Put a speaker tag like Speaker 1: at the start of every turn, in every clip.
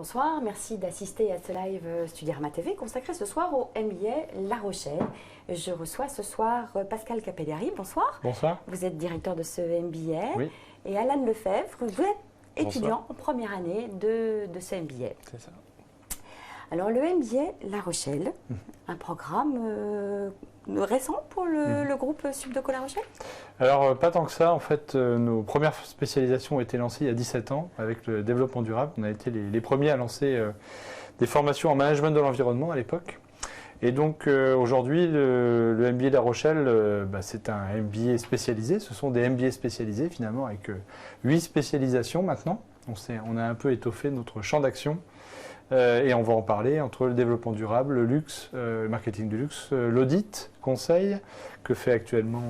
Speaker 1: Bonsoir, merci d'assister à ce live Studyrama TV consacré ce soir au MBA La Rochelle. Je reçois ce soir Pascal Capellari. Bonsoir.
Speaker 2: Bonsoir.
Speaker 1: Vous êtes directeur de ce MBA.
Speaker 2: Oui.
Speaker 1: Et Alan Lefebvre, vous êtes étudiant
Speaker 2: Bonsoir.
Speaker 1: en première année de ce MBA.
Speaker 2: C'est ça.
Speaker 1: Alors le MBA La Rochelle, un programme récent pour le groupe Subdeco La Rochelle?
Speaker 2: Alors, pas tant que ça. En fait, nos premières spécialisations ont été lancées il y a 17 ans avec le développement durable. On a été les premiers à lancer des formations en management de l'environnement à l'époque. Et donc, aujourd'hui, le MBA La Rochelle, c'est un MBA spécialisé. Ce sont des MBA spécialisés, finalement, avec 8 spécialisations maintenant. On a un peu étoffé notre champ d'action. Et on va en parler entre le développement durable, le luxe, le marketing du luxe, l'audit, conseil, que fait actuellement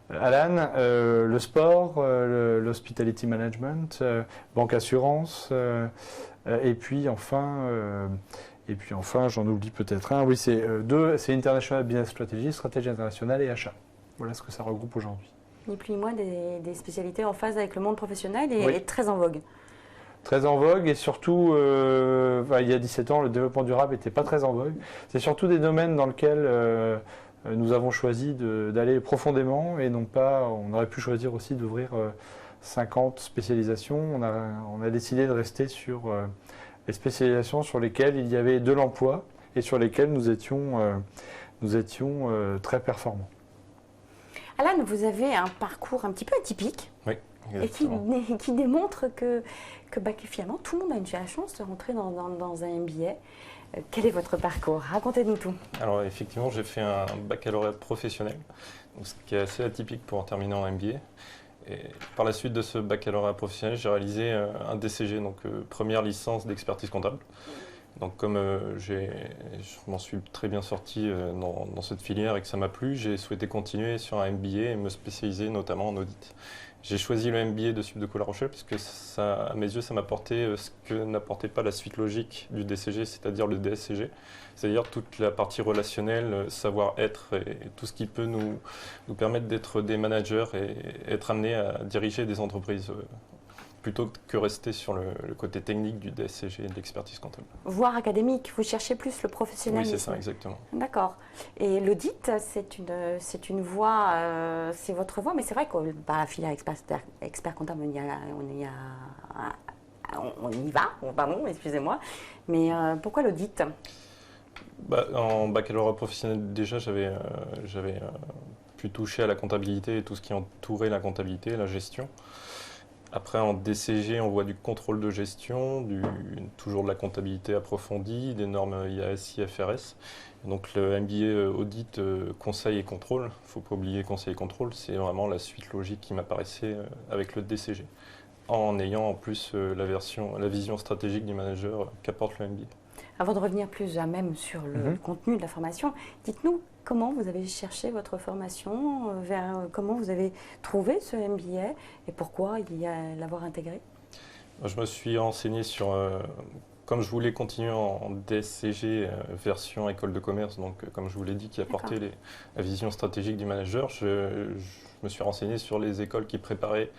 Speaker 2: Alan, le sport, l'hospitality management, banque assurance, et puis enfin, j'en oublie peut-être un. Oui, c'est International Business Strategy, stratégie internationale et achat. Voilà ce que ça regroupe aujourd'hui.
Speaker 1: Ni plus ni moins des spécialités en phase avec le monde professionnel et,
Speaker 2: Oui.
Speaker 1: et très en vogue.
Speaker 2: Très en vogue et surtout, il y a 17 ans, le développement durable n'était pas très en vogue. C'est surtout des domaines dans lesquels nous avons choisi d'aller profondément et non pas, on aurait pu choisir aussi d'ouvrir 50 spécialisations. On a décidé de rester sur les spécialisations sur lesquelles il y avait de l'emploi et sur lesquelles nous étions très performants.
Speaker 1: Alan, vous avez un parcours un petit peu atypique.
Speaker 3: Oui,
Speaker 1: et qui démontre que finalement tout le monde a une chance de rentrer dans un MBA. Quel est votre parcours? Racontez-nous tout.
Speaker 3: Alors effectivement, j'ai fait un baccalauréat professionnel, donc ce qui est assez atypique pour terminer en MBA. Et par la suite de ce baccalauréat professionnel, j'ai réalisé un DCG, donc première licence d'expertise comptable. Donc comme je m'en suis très bien sorti dans cette filière et que ça m'a plu, j'ai souhaité continuer sur un MBA et me spécialiser notamment en audit. J'ai choisi le MBA de Subdeco La Rochelle parce que ça, à mes yeux, ça m'apportait ce que n'apportait pas la suite logique du DCG, c'est-à-dire le DSCG, c'est-à-dire toute la partie relationnelle, savoir-être et tout ce qui peut nous permettre d'être des managers et être amenés à diriger des entreprises plutôt que rester sur le côté technique du DSCG et de l'expertise comptable.
Speaker 1: Voire académique, vous cherchez plus le professionnalisme.
Speaker 3: Oui, c'est ça, exactement.
Speaker 1: D'accord. Et l'audit, c'est une voie, c'est votre voie, mais c'est vrai qu'à la filière expert comptable, on y va, pardon, excusez-moi. Mais pourquoi l'audit?
Speaker 3: En baccalauréat professionnel, déjà, j'avais pu toucher à la comptabilité et tout ce qui entourait la comptabilité, la gestion. Après, en DCG, on voit du contrôle de gestion, toujours de la comptabilité approfondie, des normes IAS, IFRS. Donc le MBA audit, conseil et contrôle, il ne faut pas oublier conseil et contrôle, c'est vraiment la suite logique qui m'apparaissait avec le DCG, en ayant en plus la vision stratégique du manager qu'apporte le MBA.
Speaker 1: Avant de revenir plus à même sur le contenu de la formation, dites-nous comment vous avez cherché votre formation, comment vous avez trouvé ce MBA et pourquoi l'avoir intégré?
Speaker 3: Je me suis renseigné sur, comme je voulais continuer en DSCG version école de commerce, donc comme je vous l'ai dit, qui apportait la vision stratégique du manager, je me suis renseigné sur les écoles qui préparaient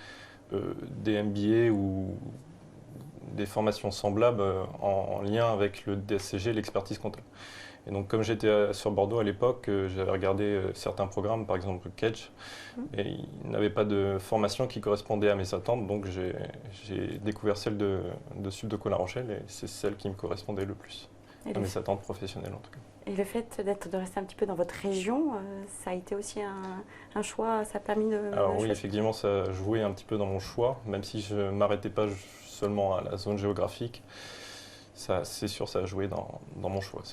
Speaker 3: des MBA ou des formations semblables en lien avec le DSCG, l'expertise comptable. Et donc comme j'étais sur Bordeaux à l'époque, j'avais regardé certains programmes, par exemple Kedge, et il n'avait pas de formation qui correspondait à mes attentes, donc j'ai découvert celle de Subdeco La Rochelle et c'est celle qui me correspondait le plus, à mes attentes professionnelles en tout cas.
Speaker 1: Et le fait de rester un petit peu dans votre région, ça a été aussi un choix, ça a permis de...
Speaker 3: Alors oui, effectivement, ça a joué un petit peu dans mon choix, même si je ne m'arrêtais pas seulement à la zone géographique, c'est sûr, ça a joué dans mon choix.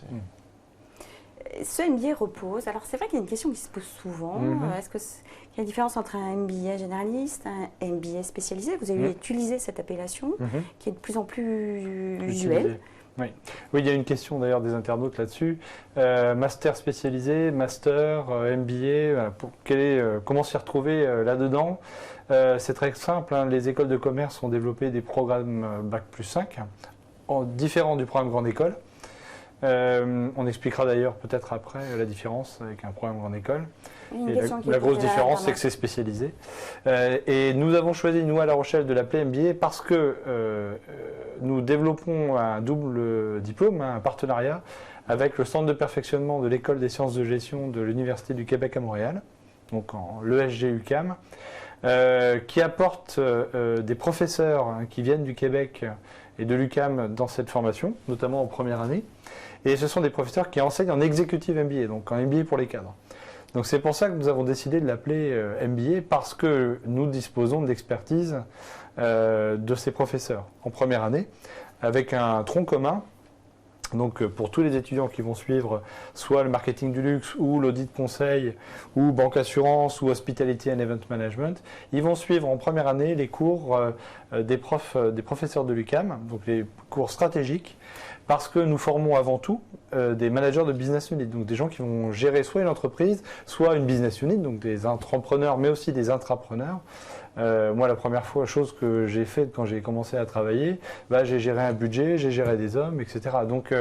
Speaker 1: Ce MBA repose, alors c'est vrai qu'il y a une question qui se pose souvent, est-ce qu'il y a une différence entre un MBA généraliste, un MBA spécialisé? Vous avez utilisé cette appellation qui est de plus en plus usuelle.
Speaker 2: Oui, il y a une question d'ailleurs des internautes là-dessus. Master spécialisé, master, MBA, comment s'y retrouver là-dedans? C'est très simple, les écoles de commerce ont développé des programmes Bac+5, différents du programme Grande École. On expliquera d'ailleurs peut-être après la différence avec un programme grande école.
Speaker 1: Une
Speaker 2: Et
Speaker 1: question qui
Speaker 2: la
Speaker 1: est
Speaker 2: grosse
Speaker 1: posée
Speaker 2: différence,
Speaker 1: par
Speaker 2: c'est que c'est spécialisé. Et nous avons choisi, nous, à La Rochelle, de l'appeler MBA parce que nous développons un double diplôme, un partenariat avec le centre de perfectionnement de l'École des sciences de gestion de l'Université du Québec à Montréal, donc en l'ESG-UQAM, qui apporte des professeurs qui viennent du Québec et de l'UQAM dans cette formation, notamment en première année. Et ce sont des professeurs qui enseignent en executive MBA, donc en MBA pour les cadres. Donc c'est pour ça que nous avons décidé de l'appeler MBA, parce que nous disposons d'expertise de ces professeurs en première année, avec un tronc commun. Donc pour tous les étudiants qui vont suivre soit le marketing du luxe ou l'audit conseil ou banque assurance ou hospitality and event management, ils vont suivre en première année les cours des professeurs de l'UQAM, donc les cours stratégiques, parce que nous formons avant tout des managers de business unit, donc des gens qui vont gérer soit une entreprise, soit une business unit, donc des entrepreneurs mais aussi des intrapreneurs. Moi, la première chose que j'ai faite quand j'ai commencé à travailler, j'ai géré un budget, j'ai géré des hommes, etc. Donc,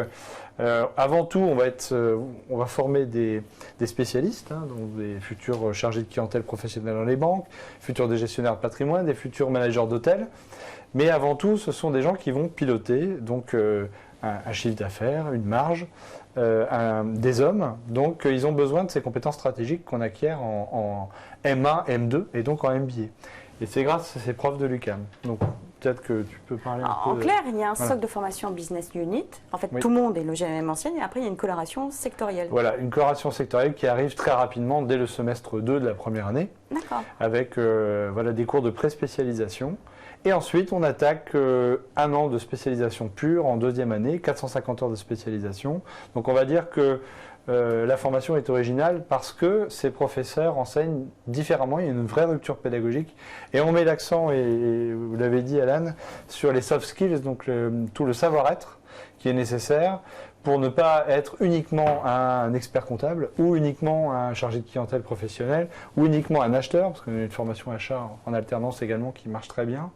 Speaker 2: avant tout, on va former des spécialistes, donc des futurs chargés de clientèle professionnels dans les banques, futurs des gestionnaires de patrimoine, des futurs managers d'hôtel. Mais avant tout, ce sont des gens qui vont piloter donc un chiffre d'affaires, une marge, des hommes. Donc, ils ont besoin de ces compétences stratégiques qu'on acquiert en M1, M2 et donc en MBA. Et c'est grâce à ces profs de l'UQAM. Donc peut-être que tu peux parler un peu.
Speaker 1: En clair, il y a un socle de formation business unit. En fait, tout le monde est logé à la même enseigne et après, il y a une coloration sectorielle.
Speaker 2: Voilà, une coloration sectorielle qui arrive très rapidement dès le semestre 2 de la première année.
Speaker 1: D'accord.
Speaker 2: Avec des cours de pré-spécialisation. Et ensuite, on attaque un an de spécialisation pure en deuxième année, 450 heures de spécialisation. Donc on va dire que la formation est originale parce que ces professeurs enseignent différemment, il y a une vraie rupture pédagogique et on met l'accent, et vous l'avez dit Alan, sur les soft skills, donc tout le savoir-être qui est nécessaire pour ne pas être uniquement un expert comptable ou uniquement un chargé de clientèle professionnel ou uniquement un acheteur, parce qu'on a une formation achat en alternance également qui marche très bien,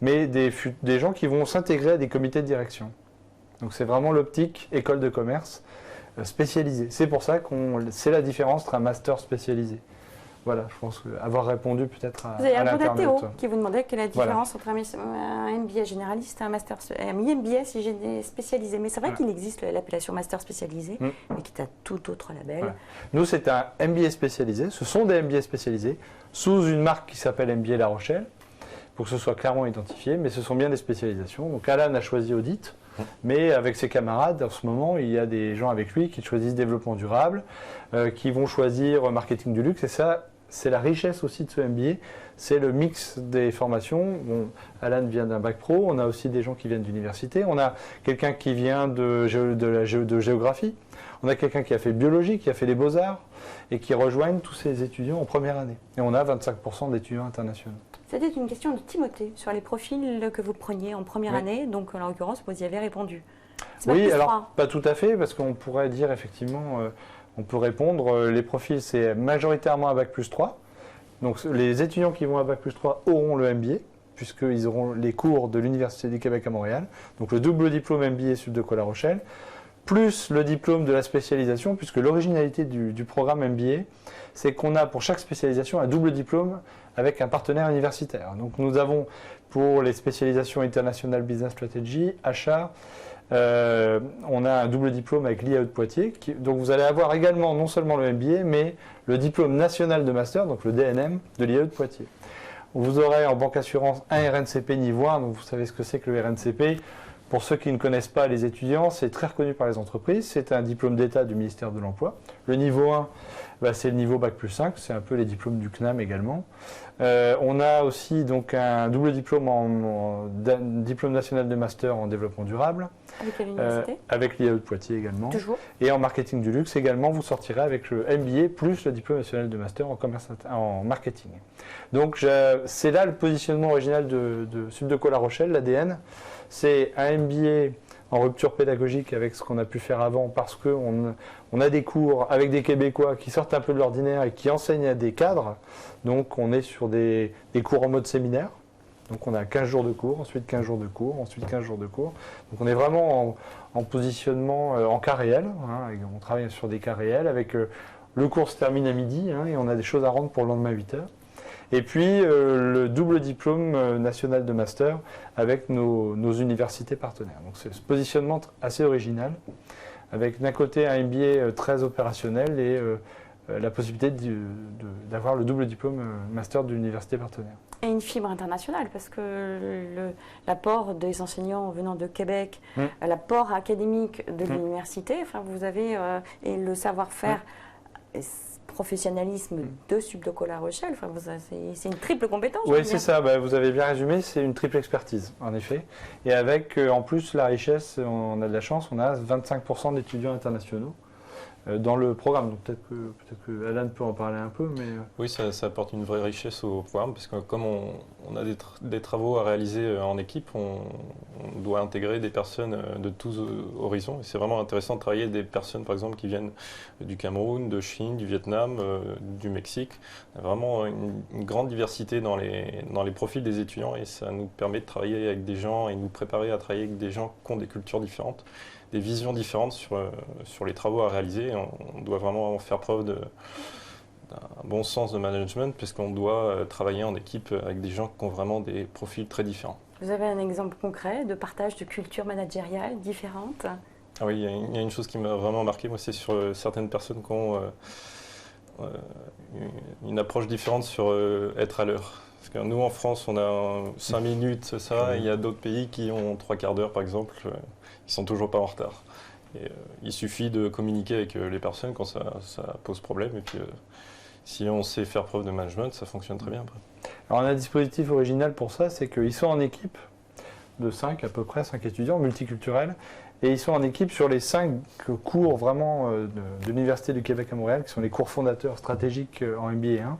Speaker 2: mais des gens qui vont s'intégrer à des comités de direction. Donc c'est vraiment l'optique école de commerce spécialisée. C'est pour ça c'est la différence entre un master spécialisé. Voilà, je pense avoir répondu peut-être à
Speaker 1: l'internaute. Vous avez répondu à Théo qui vous demandait quelle est la différence entre un MBA généraliste et un MBA spécialisé. Mais c'est vrai qu'il existe l'appellation master spécialisé, mais qui est un tout autre label.
Speaker 2: Voilà. Nous, c'est un MBA spécialisé. Ce sont des MBA spécialisés sous une marque qui s'appelle MBA La Rochelle, pour que ce soit clairement identifié, mais ce sont bien des spécialisations. Donc Alan a choisi Audit. Mais avec ses camarades, en ce moment, il y a des gens avec lui qui choisissent développement durable, qui vont choisir marketing du luxe. Et ça, c'est la richesse aussi de ce MBA. C'est le mix des formations. Bon, Alan vient d'un bac pro. On a aussi des gens qui viennent d'université. On a quelqu'un qui vient de géographie. On a quelqu'un qui a fait biologie, qui a fait les beaux-arts et qui rejoignent tous ces étudiants en première année. Et on a 25% d'étudiants internationaux.
Speaker 1: C'était une question de Timothée sur les profils que vous preniez en première année. Donc, en l'occurrence, vous y avez répondu.
Speaker 2: Oui, alors pas tout à fait, parce qu'on pourrait dire effectivement, on peut répondre, les profils, c'est majoritairement à Bac plus 3. Donc, les étudiants qui vont à Bac plus 3 auront le MBA, puisqu'ils auront les cours de l'Université du Québec à Montréal. Donc, le double diplôme MBA Subdeco La Rochelle, plus le diplôme de la spécialisation, puisque l'originalité du programme MBA, c'est qu'on a pour chaque spécialisation un double diplôme avec un partenaire universitaire. Donc nous avons pour les spécialisations International Business Strategy, achat, on a un double diplôme avec l'IAE de Poitiers. Donc vous allez avoir également non seulement le MBA, mais le diplôme national de master, donc le DNM de l'IAE de Poitiers. Vous aurez en banque assurance un RNCP niveau 1, donc vous savez ce que c'est que le RNCP. Pour ceux qui ne connaissent pas les étudiants, c'est très reconnu par les entreprises. C'est un diplôme d'État du ministère de l'Emploi. Le niveau 1, c'est le niveau Bac plus 5. C'est un peu les diplômes du CNAM également. On a aussi donc un double diplôme diplôme national de master en développement durable.
Speaker 1: Avec l'université
Speaker 2: avec l'IAE de Poitiers également.
Speaker 1: Toujours.
Speaker 2: Et en marketing du luxe également, vous sortirez avec le MBA plus le diplôme national de master en marketing. Donc c'est là le positionnement original de Subdeco La Rochelle, l'ADN. C'est un MBA en rupture pédagogique avec ce qu'on a pu faire avant, parce qu'on a des cours avec des Québécois qui sortent un peu de l'ordinaire et qui enseignent à des cadres. Donc on est sur des cours en mode séminaire, Donc on a 15 jours de cours, ensuite 15 jours de cours, ensuite 15 jours de cours. Donc on est vraiment en positionnement en cas réel. Hein, on travaille sur des cas réels avec le cours se termine à midi et on a des choses à rendre pour le lendemain à 8 heures. Et puis le double diplôme national de master avec nos universités partenaires. Donc c'est ce positionnement assez original avec d'un côté un MBA très opérationnel et la possibilité d'avoir le double diplôme master de l'université partenaire.
Speaker 1: Et une fibre internationale, parce que l'apport des enseignants venant de Québec, l'apport académique de l'université, enfin, vous avez et le savoir-faire, professionnalisme de Subdoco La Rochelle, enfin, c'est une triple compétence.
Speaker 2: Oui, c'est ça, vous avez bien résumé, c'est une triple expertise, en effet. Et avec, en plus, la richesse, on a de la chance, on a 25% d'étudiants internationaux dans le programme. Donc peut-être que Alan peut en parler un peu. Mais...
Speaker 3: Oui, ça apporte une vraie richesse au programme, parce que comme on a des travaux à réaliser en équipe, on doit intégrer des personnes de tous horizons. Et c'est vraiment intéressant de travailler avec des personnes, par exemple, qui viennent du Cameroun, de Chine, du Vietnam, du Mexique. Il y a vraiment une grande diversité dans les profils des étudiants, et ça nous permet de travailler avec des gens et nous préparer à travailler avec des gens qui ont des cultures différentes, des visions différentes sur les travaux à réaliser. On doit vraiment faire preuve d'un bon sens de management, puisqu'on doit travailler en équipe avec des gens qui ont vraiment des profils très différents.
Speaker 1: Vous avez un exemple concret de partage de cultures managériales différentes?
Speaker 3: Ah oui, il y a une chose qui m'a vraiment marqué, moi, c'est sur certaines personnes qui ont une approche différente sur être à l'heure. Parce que nous, en France, on a 5 minutes, ça. Il y a d'autres pays qui ont 3/4 d'heure, par exemple. Ils sont toujours pas en retard. Et, il suffit de communiquer avec les personnes quand ça pose problème. Et puis, si on sait faire preuve de management, ça fonctionne très bien après.
Speaker 2: Alors, on a un dispositif original pour ça, c'est qu'ils sont en équipe de 5 à peu près, 5 étudiants multiculturels. Et ils sont en équipe sur les 5 cours vraiment de l'Université du Québec à Montréal, qui sont les cours fondateurs stratégiques en MBA 1.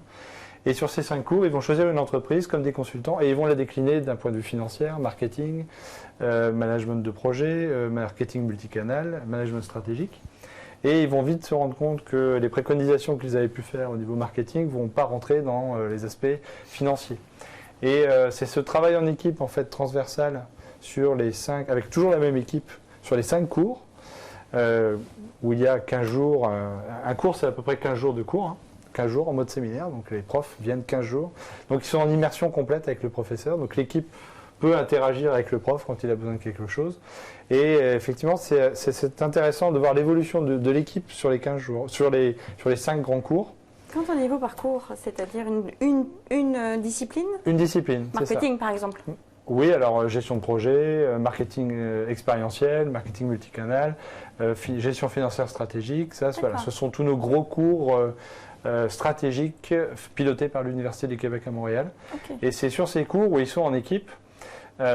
Speaker 2: Et sur ces 5 cours, ils vont choisir une entreprise comme des consultants et ils vont la décliner d'un point de vue financier, marketing, management de projet, marketing multicanal, management stratégique. Et ils vont vite se rendre compte que les préconisations qu'ils avaient pu faire au niveau marketing ne vont pas rentrer dans les aspects financiers. Et c'est ce travail en équipe en fait transversal sur les 5, avec toujours la même équipe, sur les 5 cours, où il y a 15 jours, un cours c'est à peu près 15 jours de cours, 15 jours en mode séminaire, donc les profs viennent 15 jours. Donc ils sont en immersion complète avec le professeur, donc l'équipe peut interagir avec le prof quand il a besoin de quelque chose. Et effectivement, c'est intéressant de voir l'évolution de l'équipe sur les 15 jours, sur les 5 grands cours.
Speaker 1: Quand on est niveau parcours, c'est-à-dire une discipline? Une discipline, marketing par exemple?
Speaker 2: Oui, alors gestion de projet, marketing expérientiel, marketing multicanal, gestion financière stratégique, ça, voilà, ce sont tous nos gros cours stratégiques pilotés par l'Université du Québec à Montréal. Okay. Et c'est sur ces cours où ils sont en équipe.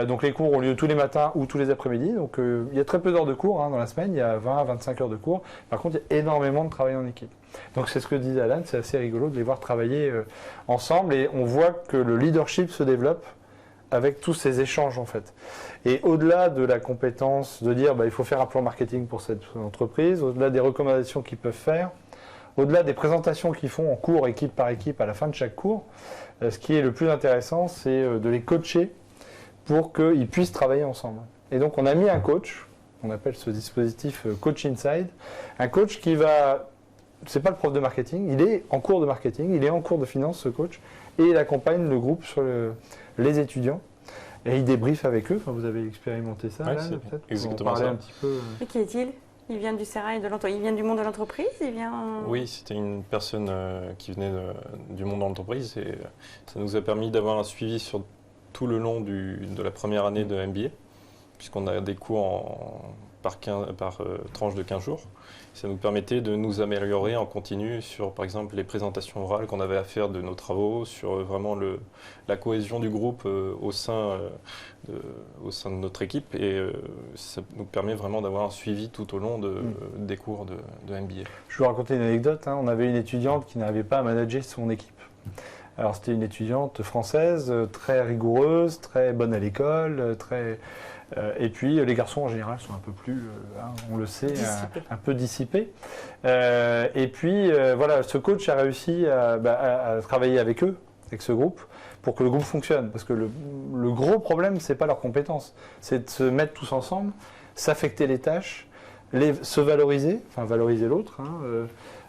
Speaker 2: Donc les cours ont lieu tous les matins ou tous les après-midi. Donc il y a très peu d'heures de cours dans la semaine, il y a 20 à 25 heures de cours. Par contre, il y a énormément de travail en équipe. Donc c'est ce que disait Alan, c'est assez rigolo de les voir travailler ensemble et on voit que le leadership se développe avec tous ces échanges en fait. Et au-delà de la compétence de dire il faut faire un plan marketing pour cette entreprise, au-delà des recommandations qu'ils peuvent faire, au-delà des présentations qu'ils font en cours équipe par équipe à la fin de chaque cours, ce qui est le plus intéressant, c'est de les coacher pour qu'ils puissent travailler ensemble. Et donc on a mis un coach, on appelle ce dispositif Coach Inside, un coach qui va, c'est pas le prof de marketing, il est en cours de marketing, il est en cours de finance ce coach, et il accompagne le groupe sur les étudiants, et il débriefe avec eux, enfin, vous avez expérimenté ça,
Speaker 3: ouais,
Speaker 2: là peut-être
Speaker 3: exactement ça.
Speaker 2: Un petit peu.
Speaker 1: Et qui est-il? Il vient du Sérail, il vient du monde de l'entreprise,
Speaker 3: Oui, c'était une personne qui venait du monde de l'entreprise, et ça nous a permis d'avoir un suivi sur tout le long de la première année de MBA, puisqu'on a des cours par tranche de 15 jours. Ça nous permettait de nous améliorer en continu sur, par exemple, les présentations orales qu'on avait à faire de nos travaux, sur vraiment la cohésion du groupe au sein de notre équipe. Et ça nous permet vraiment d'avoir un suivi tout au long des cours de MBA.
Speaker 2: Je vais vous raconter une anecdote. On avait une étudiante qui n'arrivait pas à manager son équipe. Alors c'était une étudiante française, très rigoureuse, très bonne à l'école, et puis les garçons en général sont un peu plus, on le sait, un peu dissipés. Et puis voilà, ce coach a réussi à travailler avec eux, avec ce groupe, pour que le groupe fonctionne. Parce que le gros problème, ce n'est pas leurs compétences, c'est de se mettre tous ensemble, s'affecter les tâches, se valoriser, enfin valoriser l'autre,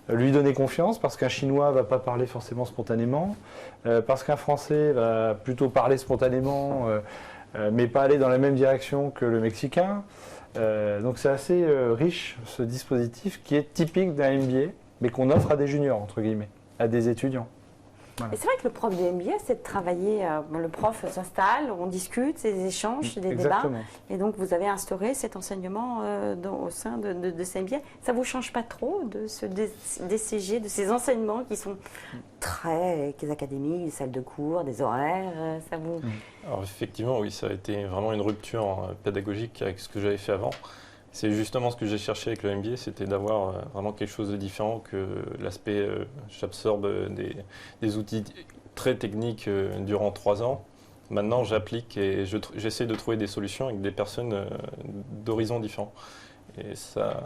Speaker 2: lui donner confiance, parce qu'un Chinois ne va pas parler forcément spontanément, parce qu'un Français va plutôt parler spontanément, mais pas aller dans la même direction que le Mexicain. Donc c'est assez riche, ce dispositif, qui est typique d'un MBA, mais qu'on offre à des juniors, entre guillemets, à des étudiants.
Speaker 1: Voilà. Et c'est vrai que le prof de MBA, c'est de travailler, le prof s'installe, on discute, c'est des échanges, des débats. Et donc vous avez instauré cet enseignement au sein de ces MBA. Ça ne vous change pas trop de ce DCG, de ces enseignements qui sont très académiques, des salles de cours, des horaires, ça vous...
Speaker 3: Alors effectivement, oui, ça a été vraiment une rupture pédagogique avec ce que j'avais fait avant. C'est justement ce que j'ai cherché avec le MBA, c'était d'avoir vraiment quelque chose de différent que l'aspect j'absorbe des outils très techniques durant 3 ans. Maintenant, j'applique et j'essaie de trouver des solutions avec des personnes d'horizons différents. Et ça,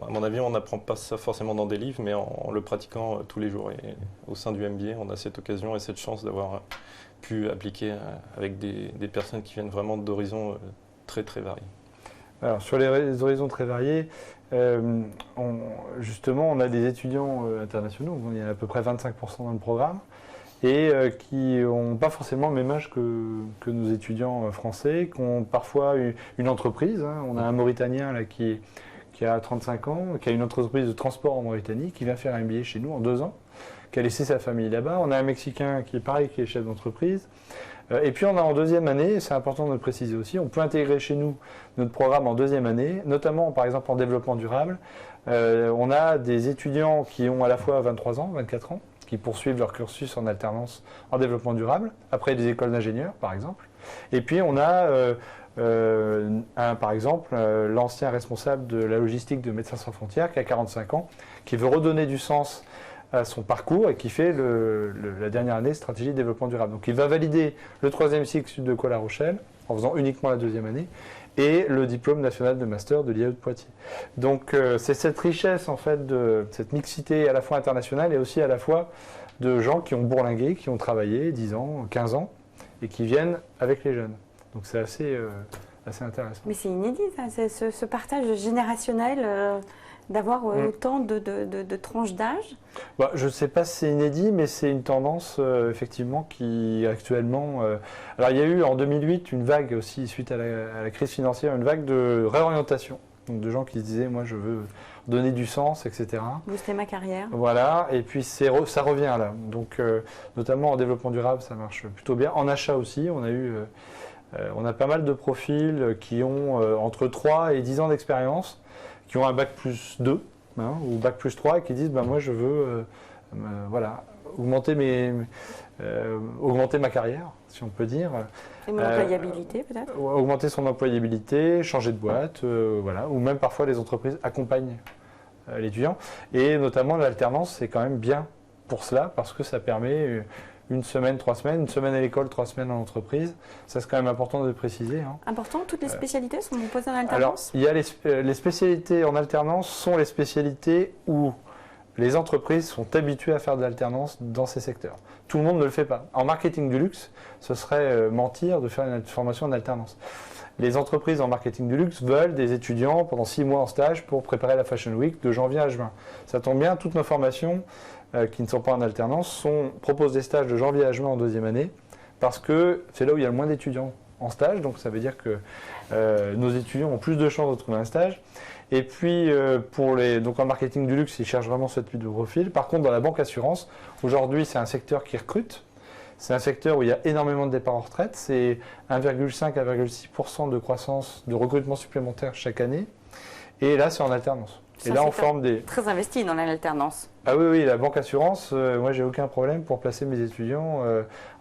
Speaker 3: à mon avis, on n'apprend pas ça forcément dans des livres, mais en le pratiquant tous les jours. Et au sein du MBA, on a cette occasion et cette chance d'avoir pu appliquer avec des personnes qui viennent vraiment d'horizons très très variés.
Speaker 2: Alors, sur les horizons très variés, justement, on a des étudiants internationaux, il y en a à peu près 25% dans le programme, et qui n'ont pas forcément le même âge que nos étudiants français, qui ont parfois une entreprise. On a un Mauritanien là, qui a 35 ans, qui a une entreprise de transport en Mauritanie, qui vient faire un MBA chez nous en 2 ans, qui a laissé sa famille là-bas. On a un Mexicain qui est pareil, qui est chef d'entreprise. Et puis on a en 2e année, c'est important de le préciser aussi, on peut intégrer chez nous notre programme en 2e année, notamment par exemple en développement durable. On a des étudiants qui ont à la fois 23 ans, 24 ans, qui poursuivent leur cursus en alternance en développement durable, après des écoles d'ingénieurs par exemple. Et puis on a par exemple l'ancien responsable de la logistique de Médecins sans frontières qui a 45 ans, qui veut redonner du sens à son parcours et qui fait la dernière année stratégie de développement durable. Donc il va valider le 3e cycle de La Rochelle en faisant uniquement la 2e année et le diplôme national de master de l'IAE de Poitiers. Donc c'est cette richesse en fait, de cette mixité à la fois internationale et aussi à la fois de gens qui ont bourlingué, qui ont travaillé 10 ans, 15 ans et qui viennent avec les jeunes. Donc c'est assez intéressant.
Speaker 1: Mais c'est inédit, hein, ce partage générationnel. D'avoir autant de tranches d'âge?
Speaker 2: Je ne sais pas si c'est inédit, mais c'est une tendance effectivement qui actuellement... Alors il y a eu en 2008 une vague aussi, suite à la crise financière, une vague de réorientation. Donc de gens qui se disaient, moi je veux donner du sens, etc.
Speaker 1: Booster ma carrière.
Speaker 2: Voilà, et puis ça revient là. Donc notamment en développement durable, ça marche plutôt bien. En achat aussi, on a pas mal de profils qui ont entre 3 et 10 ans d'expérience, qui ont un bac plus 2 ou bac plus 3 et qui disent moi je veux augmenter ma carrière, si on peut dire.
Speaker 1: Et mon employabilité peut-être.
Speaker 2: Augmenter son employabilité, changer de boîte, ou même parfois les entreprises accompagnent l'étudiant. Et notamment l'alternance, c'est quand même bien pour cela parce que ça permet 1 semaine, 3 semaines, 1 semaine à l'école, 3 semaines en entreprise. Ça, c'est quand même important de le préciser.
Speaker 1: Important, toutes les spécialités sont proposées en alternance?
Speaker 2: Alors, il y a les spécialités en alternance sont les spécialités où les entreprises sont habituées à faire de l'alternance dans ces secteurs. Tout le monde ne le fait pas. En marketing du luxe, ce serait mentir de faire une formation en alternance. Les entreprises en marketing du luxe veulent des étudiants pendant 6 mois en stage pour préparer la Fashion Week de janvier à juin. Ça tombe bien, toutes nos formations qui ne sont pas en alternance proposent des stages de janvier à juin en 2e année parce que c'est là où il y a le moins d'étudiants en stage, donc ça veut dire que nos étudiants ont plus de chances de trouver un stage. Et puis donc en marketing du luxe, ils cherchent vraiment ce type de profil. Par contre, dans la banque assurance, aujourd'hui c'est un secteur qui recrute. C'est un secteur où il y a énormément de départs en retraite. C'est 1,5 à 1,6% de croissance, de recrutement supplémentaire chaque année. Et là, c'est en alternance.
Speaker 1: Ça,
Speaker 2: et là, on forme des...
Speaker 1: Très investi dans l'alternance.
Speaker 2: Ah oui, la banque assurance, moi, j'ai aucun problème pour placer mes étudiants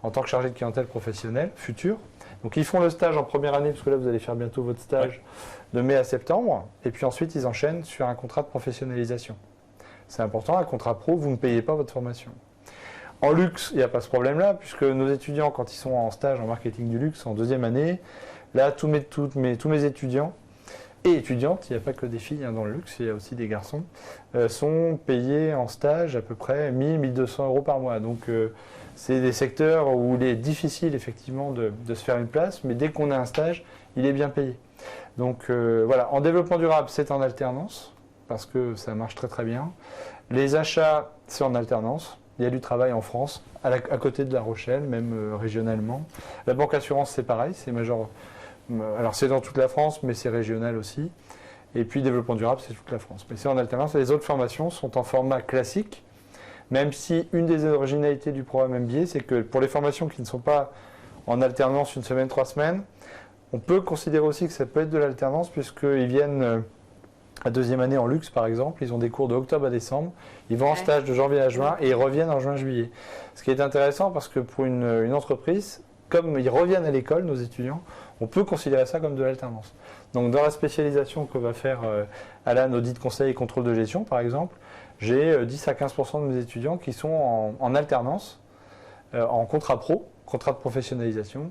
Speaker 2: en tant que chargé de clientèle professionnelle, futur. Donc, ils font le stage en première année, parce que là, vous allez faire bientôt votre stage de mai à septembre. Et puis ensuite, ils enchaînent sur un contrat de professionnalisation. C'est important, un contrat pro, vous ne payez pas votre formation. En luxe, il n'y a pas ce problème-là, puisque nos étudiants, quand ils sont en stage en marketing du luxe, en 2e année, là, tous mes étudiants et étudiantes, il n'y a pas que des filles dans le luxe, il y a aussi des garçons, sont payés en stage à peu près 1 000 1 200 € par mois. Donc c'est des secteurs où il est difficile effectivement de se faire une place, mais dès qu'on a un stage, il est bien payé. Donc voilà, en développement durable, c'est en alternance, parce que ça marche très très bien. Les achats, c'est en alternance. Il y a du travail en France, à côté de La Rochelle, même régionalement. La banque assurance, c'est pareil, c'est major. Alors c'est dans toute la France, mais c'est régional aussi. Et puis développement durable, c'est toute la France. Mais c'est en alternance. Les autres formations sont en format classique, même si une des originalités du programme MBA, c'est que pour les formations qui ne sont pas en alternance 1 semaine, 3 semaines, on peut considérer aussi que ça peut être de l'alternance, puisqu'ils viennent à 2e année en luxe, par exemple. Ils ont des cours de octobre à décembre. Ils vont en stage de janvier à juin et ils reviennent en juin-juillet. Ce qui est intéressant parce que pour une entreprise, comme ils reviennent à l'école, nos étudiants, on peut considérer ça comme de l'alternance. Donc dans la spécialisation que va faire Alan, audit, conseil et contrôle de gestion, par exemple, j'ai 10 à 15% de mes étudiants qui sont en alternance, en contrat pro, contrat de professionnalisation,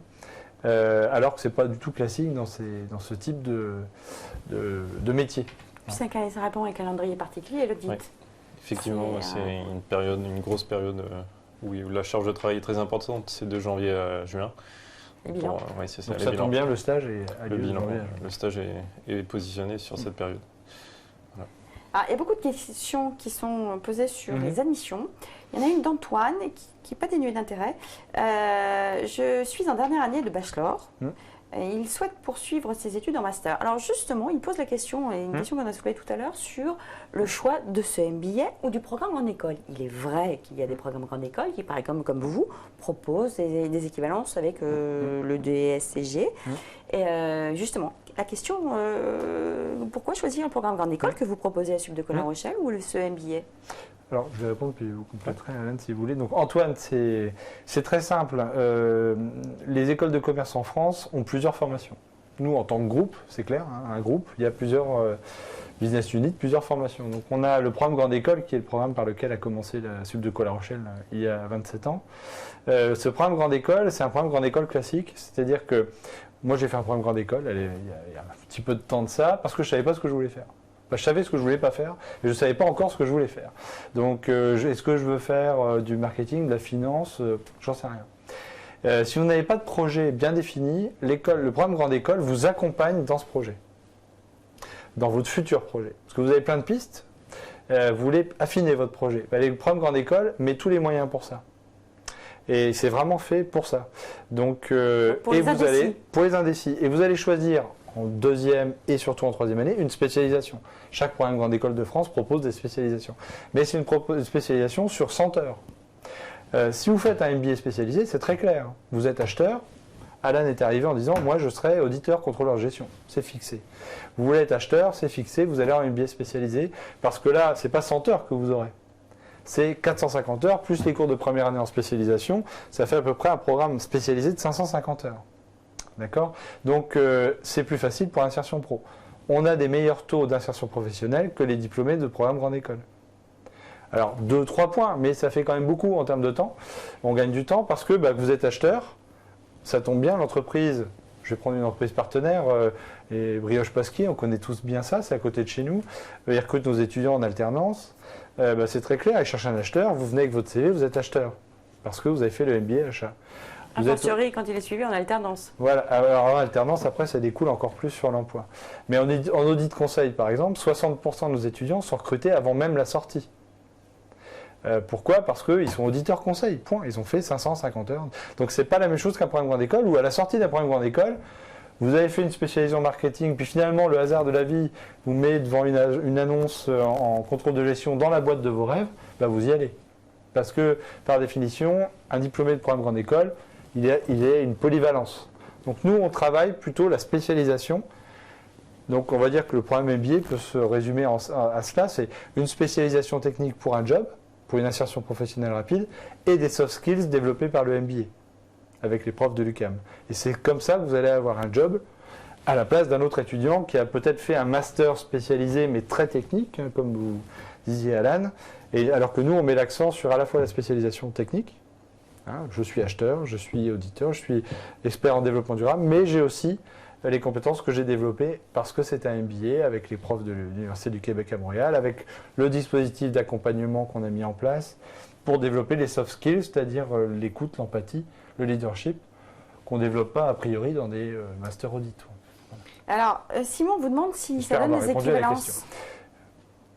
Speaker 2: alors que ce n'est pas du tout classique dans ce type de métier.
Speaker 1: Ça répond à un calendrier particulier, l'audit.
Speaker 3: Oui. Effectivement, c'est une grosse période où la charge de travail est très importante, c'est de janvier à juin.
Speaker 1: Les bilans.
Speaker 2: Ouais, c'est ça. Donc ça tombe bien, le stage est
Speaker 3: le bilan. Le stage est positionné sur cette période. Voilà.
Speaker 1: Ah, il y a beaucoup de questions qui sont posées sur les admissions. Il y en a une d'Antoine qui n'est pas dénuée d'intérêt. Je suis en dernière année de bachelor. Et il souhaite poursuivre ses études en master. Alors justement, il pose la question, et une question qu'on a soulevée tout à l'heure, sur le choix de ce MBA ou du programme grande école. Il est vrai qu'il y a des programmes grande école qui, par exemple, comme vous, proposent des équivalences avec le DSCG. Et justement, la question, pourquoi choisir un programme grande école que vous proposez à Sup de La Rochelle ou ce MBA?
Speaker 2: Alors, je vais répondre, puis vous compléterez, Alan, si vous voulez. Donc, Antoine, c'est très simple. Les écoles de commerce en France ont plusieurs formations. Nous, en tant que groupe, c'est clair, un groupe, il y a plusieurs business units, plusieurs formations. Donc, on a le programme Grande École, qui est le programme par lequel a commencé la Sup de La Rochelle il y a 27 ans. Ce programme Grande École, c'est un programme Grande École classique, c'est-à-dire que moi, j'ai fait un programme Grande École, il y a un petit peu de temps de ça, parce que je ne savais pas ce que je voulais faire. Je savais ce que je ne voulais pas faire, mais je ne savais pas encore ce que je voulais faire. Donc, est-ce que je veux faire du marketing, de la finance? J'en sais rien. Si vous n'avez pas de projet bien défini, le programme Grande École vous accompagne dans ce projet, dans votre futur projet. Parce que vous avez plein de pistes, vous voulez affiner votre projet. Le programme Grande École met tous les moyens pour ça. Et c'est vraiment fait pour ça. Donc,
Speaker 1: pour les indécis.
Speaker 2: Et vous allez choisir en 2e et surtout en 3e année, une spécialisation. Chaque programme Grande École de France propose des spécialisations. Mais c'est une spécialisation sur 100 heures. Si vous faites un MBA spécialisé, c'est très clair. Vous êtes acheteur. Alan est arrivé en disant « Moi, je serai auditeur, contrôleur de gestion. » C'est fixé. Vous voulez être acheteur, c'est fixé. Vous allez avoir un MBA spécialisé. Parce que là, ce n'est pas 100 heures que vous aurez. C'est 450 heures, plus les cours de première année en spécialisation. Ça fait à peu près un programme spécialisé de 550 heures. D'accord? Donc, c'est plus facile pour l'insertion pro. On a des meilleurs taux d'insertion professionnelle que les diplômés de programme Grande École. Alors, 2-3 points, mais ça fait quand même beaucoup en termes de temps. On gagne du temps parce que vous êtes acheteur. Ça tombe bien, l'entreprise, je vais prendre une entreprise partenaire, et Brioche Pasquier, on connaît tous bien ça, c'est à côté de chez nous. Ils recrutent nos étudiants en alternance. C'est très clair, ils cherchent un acheteur, vous venez avec votre CV, vous êtes acheteur. Parce que vous avez fait le MBA achat.
Speaker 1: A fortiori, quand il est suivi en alternance.
Speaker 2: Voilà, alors en alternance, après, ça découle encore plus sur l'emploi. Mais en audit conseil, par exemple, 60% de nos étudiants sont recrutés avant même la sortie. Pourquoi? Parce qu'ils sont auditeurs conseil, point. Ils ont fait 550 heures. Donc, ce n'est pas la même chose qu'un programme Grande École, où à la sortie d'un programme Grande École, vous avez fait une spécialisation marketing, puis finalement, le hasard de la vie vous met devant une annonce en contrôle de gestion dans la boîte de vos rêves, vous y allez. Parce que, par définition, un diplômé de programme Grande École, il est une polyvalence. Donc nous, on travaille plutôt la spécialisation. Donc on va dire que le programme MBA peut se résumer à cela. C'est une spécialisation technique pour un job, pour une insertion professionnelle rapide, et des soft skills développés par le MBA, avec les profs de l'UQAM. Et c'est comme ça que vous allez avoir un job à la place d'un autre étudiant qui a peut-être fait un master spécialisé, mais très technique, comme vous disiez Alan, et alors que nous, on met l'accent sur à la fois la spécialisation technique. Je suis acheteur, je suis auditeur, je suis expert en développement durable, mais j'ai aussi les compétences que j'ai développées parce que c'est un MBA avec les profs de l'Université du Québec à Montréal, avec le dispositif d'accompagnement qu'on a mis en place pour développer les soft skills, c'est-à-dire l'écoute, l'empathie, le leadership, qu'on ne développe pas a priori dans des master audits.
Speaker 1: Alors, Simon vous demande si ça donne des équivalences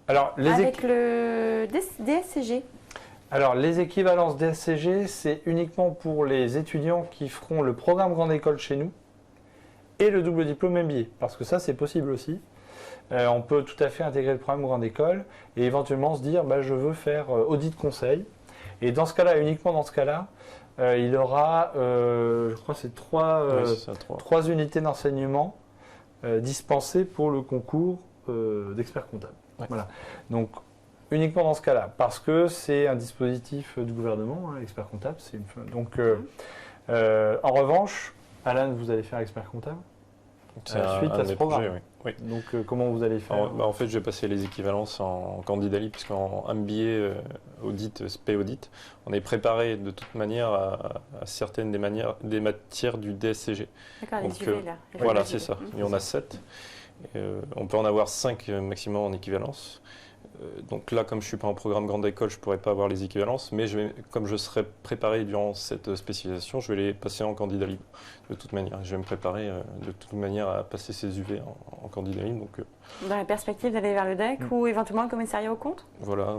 Speaker 2: alors,
Speaker 1: avec le DSCG.
Speaker 2: Alors, les équivalences DSCG, c'est uniquement pour les étudiants qui feront le programme grande école chez nous et le double diplôme MBA, parce que ça, c'est possible aussi. On peut tout à fait intégrer le programme grande école et éventuellement se dire je veux faire audit conseil. Et dans ce cas-là, uniquement dans ce cas-là, il aura, je crois, c'est trois unités d'enseignement dispensées pour le concours d'expert comptable. Ouais. Voilà. Donc, uniquement dans ce cas-là, parce que c'est un dispositif du gouvernement, expert comptable. Donc, en revanche, Alan, vous allez faire expert comptable suite à ce programme. Projets,
Speaker 3: oui.
Speaker 2: Donc, comment vous allez faire
Speaker 3: en fait, je vais passer les équivalences en candidat libre, puisqu'en MBA audit, SP audit, on est préparé de toute manière à certaines des matières du DSCG.
Speaker 1: D'accord, les UV là.
Speaker 3: Voilà, c'est ça. Il y en a 7. On peut en avoir 5 maximum en équivalence. Donc là, comme je ne suis pas en programme grande école, je ne pourrais pas avoir les équivalences, mais comme je serai préparé durant cette spécialisation, je vais les passer en candidat libre de toute manière. Je vais me préparer de toute manière à passer ces UV en candidat libre. Donc,
Speaker 1: dans la perspective d'aller vers le DEC ou éventuellement le commissariat aux comptes ?
Speaker 3: Voilà,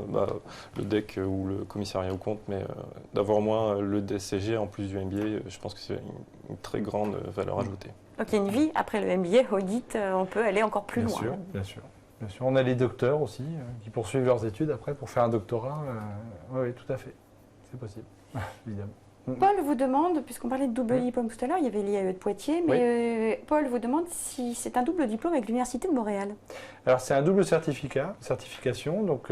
Speaker 3: le DEC ou le commissariat aux comptes, mais d'avoir au moins le DSCG en plus du MBA, je pense que c'est une très grande valeur ajoutée.
Speaker 1: Donc il y a une vie après le MBA audit, on peut aller encore plus loin.
Speaker 2: Bien sûr. Bien sûr, on a les docteurs aussi qui poursuivent leurs études après pour faire un doctorat. Oui, tout à fait. C'est possible, évidemment.
Speaker 1: Paul vous demande, puisqu'on parlait de double diplôme tout à l'heure, il y avait l'IAE de Poitiers, mais Paul vous demande si c'est un double diplôme avec l'Université de Montréal.
Speaker 2: Alors c'est un double certification. Donc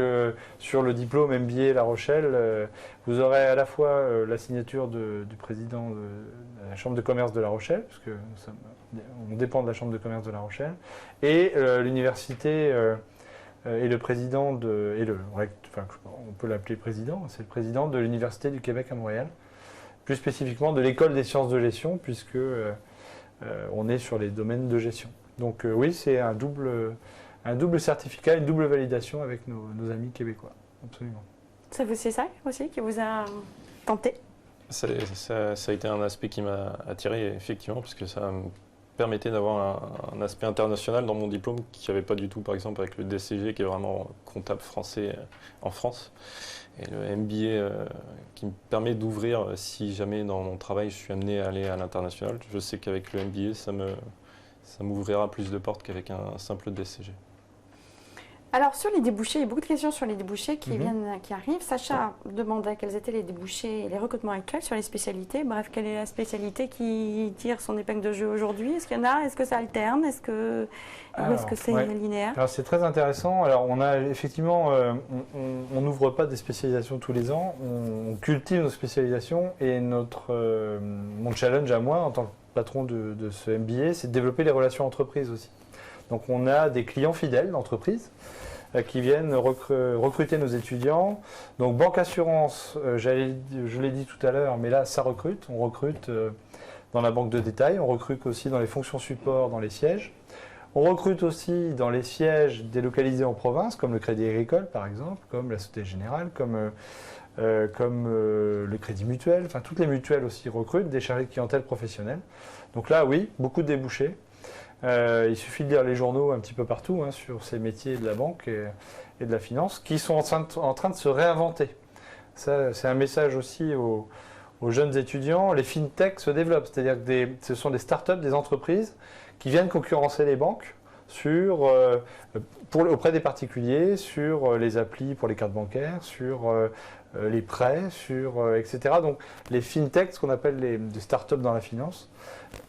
Speaker 2: sur le diplôme MBA La Rochelle, vous aurez à la fois la signature du président de la Chambre de commerce de La Rochelle, puisque on dépend de la Chambre de commerce de La Rochelle, et l'université et le président on peut l'appeler président, c'est le président de l'Université du Québec à Montréal, plus spécifiquement de l'École des sciences de gestion, puisque on est sur les domaines de gestion. Donc oui, c'est un double certificat, une double validation avec nos amis québécois, absolument.
Speaker 1: C'est ça aussi qui vous a tenté ?
Speaker 3: Ça a été un aspect qui m'a attiré, effectivement, parce que ça me permettait d'avoir un aspect international dans mon diplôme qui n'y avait pas du tout, par exemple, avec le DSCG qui est vraiment comptable français en France. Et le MBA qui me permet d'ouvrir, si jamais dans mon travail je suis amené à aller à l'international, je sais qu'avec le MBA, ça m'ouvrira plus de portes qu'avec un simple DSCG.
Speaker 1: Alors sur les débouchés, il y a beaucoup de questions sur les débouchés qui arrivent. Sacha demandait quels étaient les débouchés et les recrutements actuels sur les spécialités. Bref, quelle est la spécialité qui tire son épingle de jeu aujourd'hui ? Est-ce qu'il y en a ? Est-ce que ça alterne ? Est-ce que c'est linéaire ?
Speaker 2: Alors c'est très intéressant. Alors on a effectivement, on n'ouvre pas des spécialisations tous les ans. On cultive nos spécialisations et mon challenge à moi en tant que patron de ce MBA, c'est de développer les relations entreprises aussi. Donc on a des clients fidèles d'entreprises qui viennent recruter nos étudiants. Donc banque assurance, je l'ai dit tout à l'heure, mais là ça recrute. On recrute dans la banque de détail, on recrute aussi dans les fonctions support, dans les sièges. On recrute aussi dans les sièges délocalisés en province, comme le Crédit Agricole par exemple, comme la Société Générale, comme le Crédit Mutuel. Enfin toutes les mutuelles aussi recrutent des chargés de clientèle professionnels. Donc là oui, beaucoup de débouchés. Il suffit de lire les journaux un petit peu partout sur ces métiers de la banque et de la finance qui sont en train de se réinventer. Ça, c'est un message aussi aux jeunes étudiants. Les fintechs se développent, c'est-à-dire que ce sont des startups, des entreprises qui viennent concurrencer les banques auprès des particuliers, sur les applis pour les cartes bancaires, sur les prêts, etc. Donc les fintechs, ce qu'on appelle des startups dans la finance,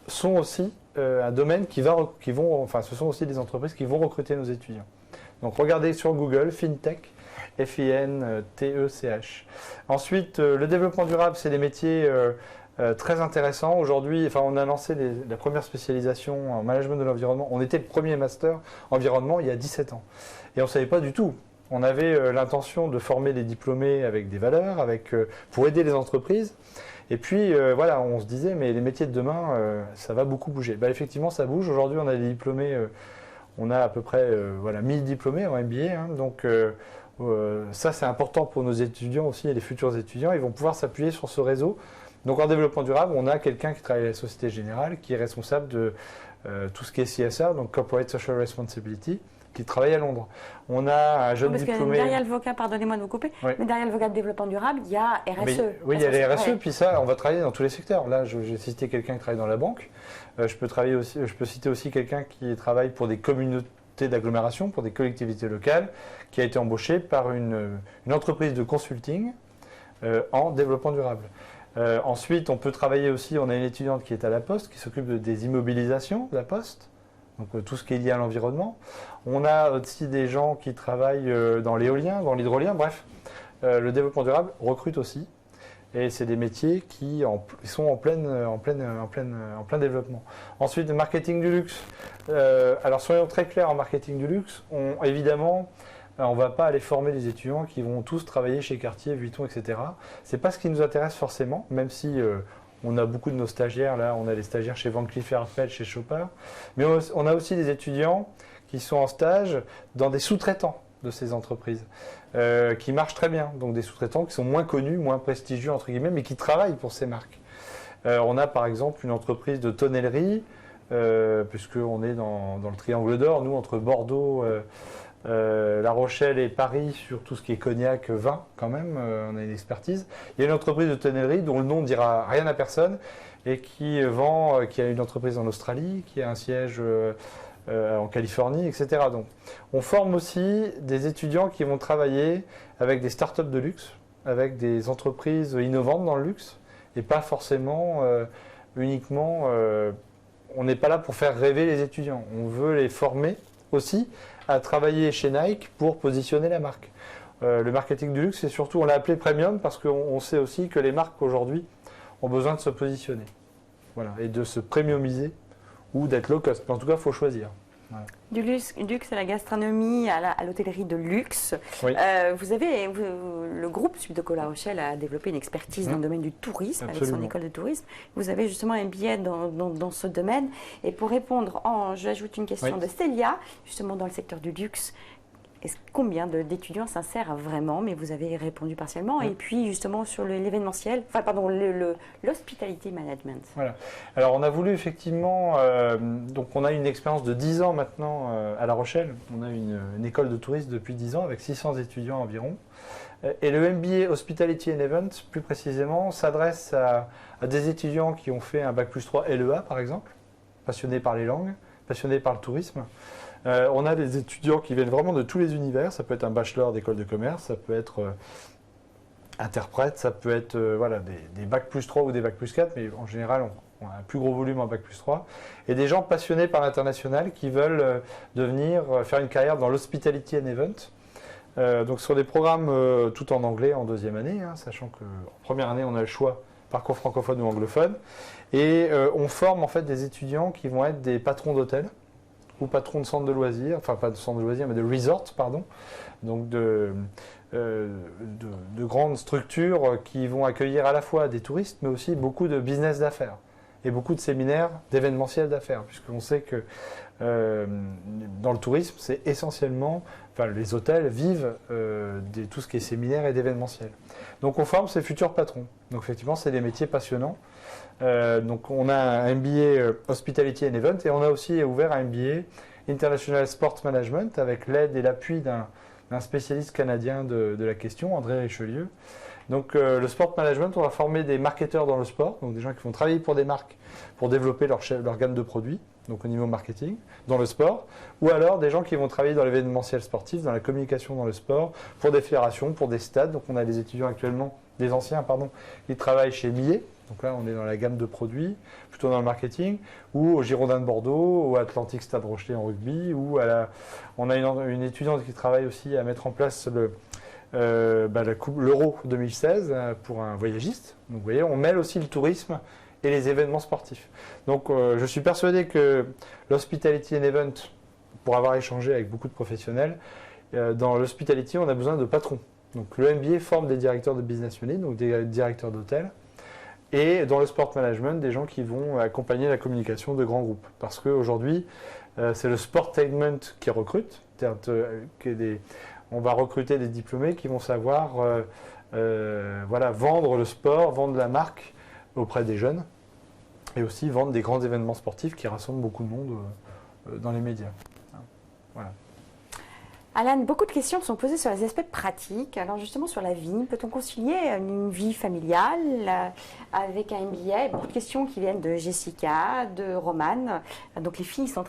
Speaker 2: sont aussi un domaine ce sont aussi des entreprises qui vont recruter nos étudiants. Donc regardez sur Google, FinTech, FINTECH. Ensuite, le développement durable, c'est des métiers très intéressants. Aujourd'hui, on a lancé la première spécialisation en management de l'environnement. On était le premier master environnement il y a 17 ans. Et on ne savait pas du tout. On avait l'intention de former des diplômés avec des valeurs, pour aider les entreprises. Et puis on se disait, mais les métiers de demain, ça va beaucoup bouger. Effectivement, ça bouge. Aujourd'hui, on a des diplômés, on a à peu près 1000 diplômés en MBA. Donc ça, c'est important pour nos étudiants aussi et les futurs étudiants. Ils vont pouvoir s'appuyer sur ce réseau. Donc, en développement durable, on a quelqu'un qui travaille à la Société Générale, qui est responsable de tout ce qui est CSR, donc Corporate Social Responsibility, qui travaille à Londres. On a un jeune diplômé.
Speaker 1: Derrière le vocat, pardonnez-moi de vous couper,
Speaker 2: oui.
Speaker 1: mais derrière le vocat de développement durable, il y a RSE.
Speaker 2: Oui, il y a les RSE, puis ça, on va travailler dans tous les secteurs. Là, j'ai cité quelqu'un qui travaille dans la banque. Je peux citer aussi quelqu'un qui travaille pour des communautés d'agglomération, pour des collectivités locales, qui a été embauché par une entreprise de consulting en développement durable. Ensuite, on peut travailler aussi, on a une étudiante qui est à la Poste, qui s'occupe des immobilisations de la Poste, donc tout ce qui est lié à l'environnement. On a aussi des gens qui travaillent dans l'éolien, dans l'hydrolien, bref. Le développement durable recrute aussi. Et c'est des métiers qui sont en plein développement. Ensuite, le marketing du luxe. Alors soyons très clairs en marketing du luxe. Évidemment, on ne va pas aller former des étudiants qui vont tous travailler chez Cartier, Vuitton, etc. Ce n'est pas ce qui nous intéresse forcément, même si on a beaucoup de nos stagiaires. Là, on a des stagiaires chez Van Cleef & Arpels, chez Chopard. Mais on a aussi des étudiants qui sont en stage dans des sous-traitants de ces entreprises, qui marchent très bien. Donc des sous-traitants qui sont moins connus, moins prestigieux, entre guillemets, mais qui travaillent pour ces marques. On a par exemple une entreprise de tonnellerie, puisqu'on est dans le triangle d'or, nous, entre Bordeaux, La Rochelle et Paris, sur tout ce qui est cognac, vin, quand même, on a une expertise. Il y a une entreprise de tonnellerie dont le nom ne dira rien à personne, et qui a une entreprise en Australie, qui a un siège en Californie, etc. Donc, on forme aussi des étudiants qui vont travailler avec des startups de luxe, avec des entreprises innovantes dans le luxe, et pas forcément uniquement. On n'est pas là pour faire rêver les étudiants. On veut les former aussi à travailler chez Nike pour positionner la marque. Le marketing du luxe, c'est surtout, on l'a appelé premium parce qu'on sait aussi que les marques aujourd'hui ont besoin de se positionner, voilà, et de se premiumiser ou d'être low cost. En tout cas, il faut choisir. Voilà.
Speaker 1: Du luxe à la gastronomie, à l'hôtellerie de luxe. Oui. Le groupe Subdeco La Rochelle a développé une expertise dans le domaine du tourisme. Absolument. Avec son école de tourisme. Vous avez justement un billet dans ce domaine. Et pour répondre, j'ajoute une question de Célia, justement dans le secteur du luxe. Combien d'étudiants s'insèrent vraiment? Mais vous avez répondu partiellement. Et puis justement sur l'événementiel, l'hospitality management.
Speaker 2: Voilà. Alors on a voulu effectivement, donc on a une expérience de 10 ans maintenant à La Rochelle. On a une école de tourisme depuis 10 ans avec 600 étudiants environ. Et le MBA Hospitality and Event, plus précisément, s'adresse à des étudiants qui ont fait un Bac+3 LEA par exemple, passionnés par les langues, passionnés par le tourisme. On a des étudiants qui viennent vraiment de tous les univers. Ça peut être un bachelor d'école de commerce, ça peut être interprète, ça peut être des Bac+3 ou des Bac+4, mais en général, on a un plus gros volume en Bac+3. Et des gens passionnés par l'international qui veulent faire une carrière dans l'hospitality and event. Donc sur des programmes tout en anglais en deuxième année, sachant qu'en première année, on a le choix parcours francophone ou anglophone. Et on forme en fait des étudiants qui vont être des patrons d'hôtels ou patrons de centres de loisirs, enfin pas de centres de loisirs, mais de resorts, pardon, donc de grandes structures qui vont accueillir à la fois des touristes, mais aussi beaucoup de business d'affaires et beaucoup de séminaires d'événementiel d'affaires, puisqu'on sait que dans le tourisme, c'est essentiellement, les hôtels vivent tout ce qui est séminaire et d'événementiel. Donc on forme ces futurs patrons. Donc effectivement, c'est des métiers passionnants. Donc on a un MBA Hospitality and Event et on a aussi ouvert un MBA International Sport Management avec l'aide et l'appui d'un spécialiste canadien de la question, André Richelieu. Donc le sport management, on va former des marketeurs dans le sport, donc des gens qui vont travailler pour des marques pour développer leur gamme de produits, donc au niveau marketing, dans le sport, ou alors des gens qui vont travailler dans l'événementiel sportif, dans la communication dans le sport, pour des fédérations, pour des stades. Donc on a des étudiants actuellement, des anciens, qui travaillent chez Millet. Donc là, on est dans la gamme de produits, plutôt dans le marketing, ou au Girondins de Bordeaux, ou à Atlantic Stade Rochelet en rugby, ou on a une étudiante qui travaille aussi à mettre en place l'Euro 2016 pour un voyagiste. Donc vous voyez, on mêle aussi le tourisme et les événements sportifs. Donc je suis persuadé que l'hospitality and event, pour avoir échangé avec beaucoup de professionnels, dans l'hospitality, on a besoin de patrons. Donc le MBA forme des directeurs de business unit, donc des directeurs d'hôtel. Et dans le sport management, des gens qui vont accompagner la communication de grands groupes. Parce qu'aujourd'hui, c'est le sportainment qui recrute. on va recruter des diplômés qui vont savoir vendre le sport, vendre la marque auprès des jeunes et aussi vendre des grands événements sportifs qui rassemblent beaucoup de monde dans les médias. Voilà.
Speaker 1: Alan, beaucoup de questions sont posées sur les aspects pratiques. Alors justement sur la vie, peut-on concilier une vie familiale avec un MBA? Beaucoup de questions qui viennent de Jessica, de Romane. Donc les filles sont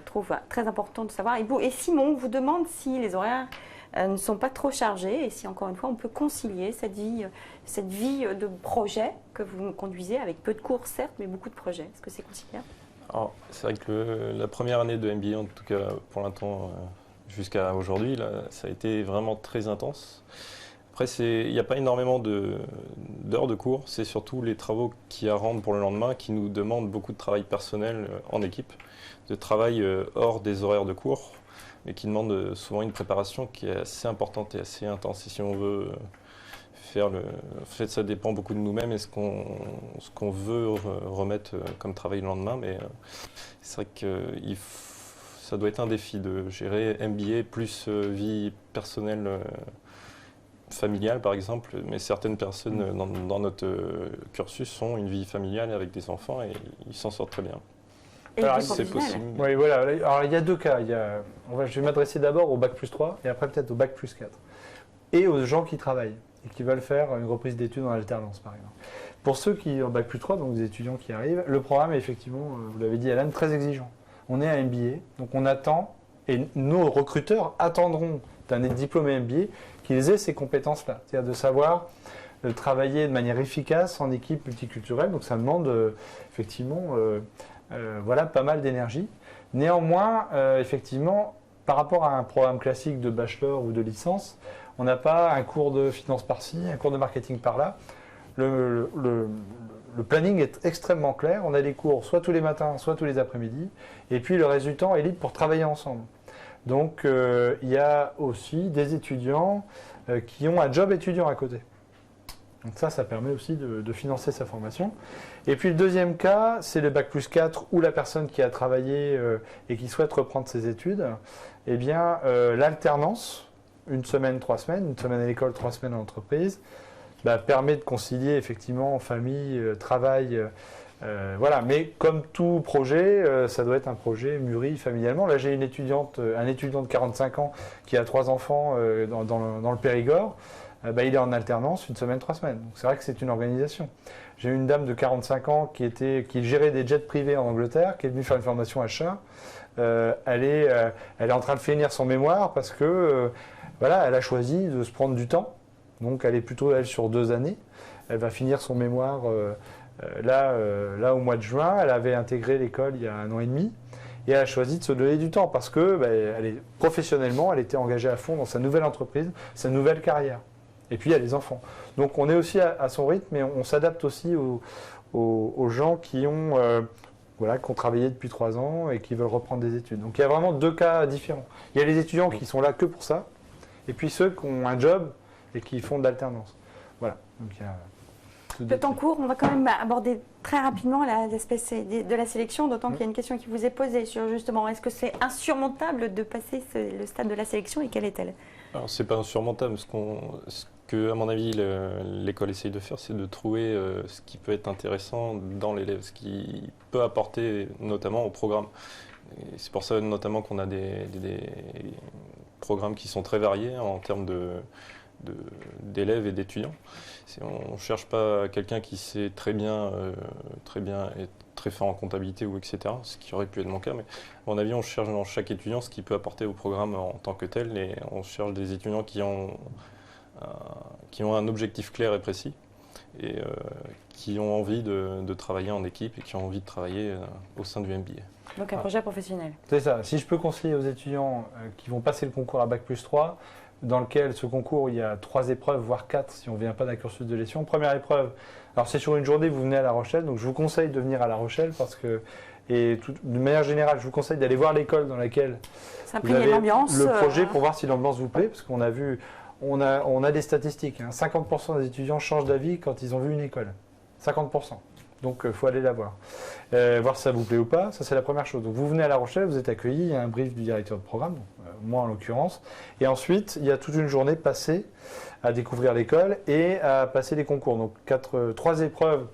Speaker 1: trouvent très important de savoir. Et Simon vous demande si les horaires ne sont pas trop chargés et si encore une fois on peut concilier cette vie de projet que vous conduisez avec peu de cours certes, mais beaucoup de projets. Est-ce que c'est conciliable?
Speaker 3: Alors, c'est vrai que la première année de MBA, en tout cas pour l'instant, jusqu'à aujourd'hui, ça a été vraiment très intense. Après, il n'y a pas énormément d'heures de cours, c'est surtout les travaux qui rendent pour le lendemain qui nous demandent beaucoup de travail personnel en équipe, de travail hors des horaires de cours, mais qui demandent souvent une préparation qui est assez importante et assez intense. Et si on veut faire en fait, ça dépend beaucoup de nous-mêmes et ce qu'on veut remettre comme travail le lendemain, mais c'est vrai que ça doit être un défi de gérer MBA plus vie personnelle, familiale par exemple. Mais certaines personnes dans notre cursus ont une vie familiale avec des enfants et ils s'en sortent très bien.
Speaker 1: Alors,
Speaker 3: c'est possible.
Speaker 2: Oui, voilà. Alors il y a deux cas. Je vais m'adresser d'abord au bac+3 et après peut-être au bac+4. Et aux gens qui travaillent et qui veulent faire une reprise d'études en alternance par exemple. Pour ceux qui ont bac+3, donc des étudiants qui arrivent, le programme est effectivement, vous l'avez dit Alan, très exigeant. On est à MBA, donc on attend, et nos recruteurs attendront d'un diplômé MBA qu'ils aient ces compétences-là, c'est-à-dire de savoir travailler de manière efficace en équipe multiculturelle, donc ça demande effectivement pas mal d'énergie. Néanmoins, effectivement, par rapport à un programme classique de bachelor ou de licence, on n'a pas un cours de finance par-ci, un cours de marketing par-là. Le planning est extrêmement clair. On a des cours soit tous les matins, soit tous les après-midi. Et puis le reste du temps est libre pour travailler ensemble. Donc il y a aussi des étudiants qui ont un job étudiant à côté. Donc ça permet aussi de financer sa formation. Et puis le deuxième cas, c'est le bac+4 ou la personne qui a travaillé et qui souhaite reprendre ses études. Eh bien, l'alternance, 1 semaine, 3 semaines, 1 semaine à l'école, 3 semaines en entreprise, permet de concilier effectivement famille, travail, mais comme tout projet, ça doit être un projet mûri familialement. Là, j'ai un étudiant de 45 ans qui a 3 enfants dans le Périgord. Il est en alternance 1 semaine, 3 semaines. Donc c'est vrai que c'est une organisation. J'ai une dame de 45 ans qui gérait des jets privés en Angleterre, qui est venue faire une formation achat. Elle est en train de finir son mémoire parce que elle a choisi de se prendre du temps. Donc elle est plutôt sur 2 années. Elle va finir son mémoire là au mois de juin. Elle avait intégré l'école il y a 1 an et demi. Et elle a choisi de se donner du temps parce que professionnellement, elle était engagée à fond dans sa nouvelle entreprise, sa nouvelle carrière. Et puis il y a les enfants. Donc on est aussi à son rythme, mais on s'adapte aussi aux gens qui ont travaillé depuis 3 ans et qui veulent reprendre des études. Donc il y a vraiment 2 cas différents. Il y a les étudiants qui sont là que pour ça, et puis ceux qui ont un job et qui font de l'alternance. Voilà. Donc il y a
Speaker 1: le temps court, on va quand même aborder très rapidement l'aspect de la sélection, d'autant qu'il y a une question qui vous est posée sur justement, est-ce que c'est insurmontable de passer le stade de la sélection et quelle est-elle?
Speaker 3: Alors c'est pas insurmontable, ce que à mon avis l'école essaye de faire, c'est de trouver ce qui peut être intéressant dans l'élève, ce qui peut apporter notamment au programme. Et c'est pour ça notamment qu'on a des programmes qui sont très variés en termes d'élèves et d'étudiants. On ne cherche pas quelqu'un qui sait très bien et très fort en comptabilité ou etc., ce qui aurait pu être mon cas, mais à mon avis on cherche dans chaque étudiant ce qu'il peut apporter au programme en tant que tel, et on cherche des étudiants qui ont un objectif clair et précis et qui ont envie de travailler en équipe et qui ont envie de travailler au sein du MBA.
Speaker 1: Donc un projet professionnel.
Speaker 2: C'est ça. Si je peux conseiller aux étudiants qui vont passer le concours à bac+3, dans lequel ce concours, il y a 3 épreuves, voire 4 si on ne vient pas d'un cursus de gestion. Première épreuve, alors c'est sur une journée, vous venez à La Rochelle, donc je vous conseille de venir à La Rochelle parce que, d'une manière générale, je vous conseille d'aller voir l'école dans laquelle vous avez le projet pour voir si l'ambiance vous plaît, parce qu'on a vu, on a des statistiques, 50% des étudiants changent d'avis quand ils ont vu une école. 50%. donc il faut aller la voir. Voir si ça vous plaît ou pas, ça c'est la première chose. Donc vous venez à La Rochelle, vous êtes accueilli, il y a un brief du directeur de programme, moi en l'occurrence, et ensuite il y a toute une journée passée à découvrir l'école et à passer les concours. Donc 3 épreuves,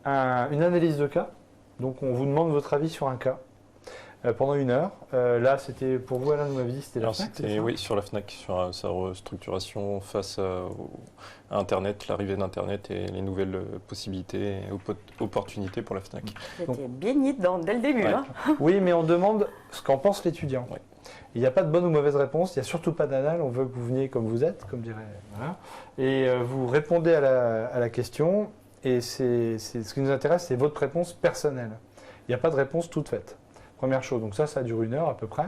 Speaker 2: une analyse de cas, donc on vous demande votre avis sur un cas. Pendant 1 heure. Là, c'était pour vous, Alain, vous m'avez dit, c'était la FNAC,
Speaker 3: oui, sur la FNAC, sur sa restructuration face à Internet, l'arrivée d'Internet et les nouvelles possibilités et opportunités pour la FNAC.
Speaker 1: Vous étiez baigné dedans dès le début.
Speaker 3: Ouais.
Speaker 1: Hein.
Speaker 2: Oui, mais on demande ce qu'en pense l'étudiant.
Speaker 3: Ouais.
Speaker 2: Il n'y a pas de bonne ou mauvaise réponse, il n'y a surtout pas d'anal, on veut que vous veniez comme vous êtes, comme dirait. Voilà. Et vous répondez à la question, et ce qui nous intéresse, c'est votre réponse personnelle. Il n'y a pas de réponse toute faite. Première chose, donc ça dure 1 heure à peu près.